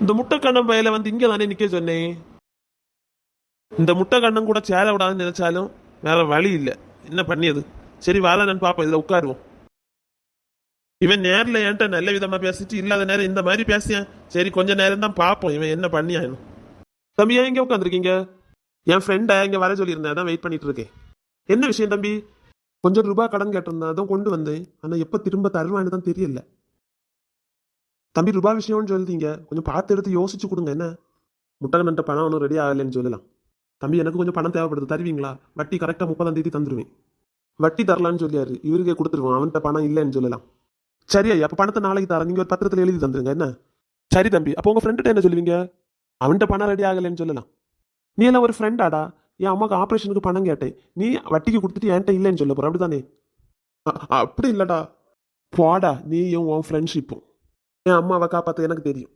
இந்த முட்டைக்கண்ணன் பையில வந்து இங்க தானே நிக்க சொன்னேன். இந்த முட்டைக்கண்ணன் கூட சேர விடாதுன்னு நினைச்சாலும் வேற வழி இல்லை. என்ன பண்ணியது? சரி வாழ நான் பாப்போம், இதுல உட்காருவோம். இவன் நேரில் என்கிட்ட நல்ல விதமா பேசிட்டு இல்லாத நேரம் இந்த மாதிரி பேசியான். சரி கொஞ்ச நேரம் தான் பார்ப்போம் இவன் என்ன பண்ணியானும். தம்பி ஏன் இங்க உட்காந்துருக்கீங்க? என் ஃப்ரெண்டை இங்க வர சொல்லியிருந்தேன், அதான் வெயிட் பண்ணிட்டு இருக்கேன். என்ன விஷயம் தம்பி? கொஞ்சம் ரூபாய் கடன் கேட்டிருந்தேன், அதான் கொண்டு வந்தேன். ஆனா எப்ப திரும்ப தருவான்னு தான் தெரியல. தம்பி ரூபாய் விஷயம்னு சொல்லிட்டீங்க, கொஞ்சம் பார்த்து எடுத்து யோசிச்சு கொடுங்க. என்ன முட்டகன்ட்ட பணம் ஒன்றும் ரெடி ஆகலைன்னு சொல்லலாம். தம்பி எனக்கு கொஞ்சம் பணம் தேவைப்படுது, தருவீங்களா? வட்டி கரெக்டாக 30ஆம் தேதி தந்துடுவேன். வட்டி தரலான்னு சொல்லியாரு, இவருக்கே கொடுத்துருவோம். அவன்கிட்ட பணம் இல்லைன்னு சொல்லலாம். சரி ஐயா, அப்போ பணத்தை நாளைக்கு தரேன், நீங்க ஒரு பத்திரத்தில் எழுதி தந்துருங்க. என்ன சரி தம்பி, அப்போ உங்க ஃப்ரெண்ட்ட என்ன சொல்லுவீங்க? அவன்கிட்ட பணம் ரெடி ஆகலைன்னு சொல்லலாம். நீ எல்லாம் ஒரு ஃப்ரெண்டாடா? என் அம்மாவுக்கு ஆப்ரேஷனுக்கு பணம் கேட்டேன், நீ வட்டிக்கு கொடுத்துட்டு என்கிட்ட இல்லைன்னு சொல்ல போற, அப்படித்தானே? அப்படி இல்லடா. போடா, நீயும் உன் ஃப்ரெண்ட்ஷிப்பும். என் அம்மாவை காப்பாற்ற எனக்கு தெரியும்.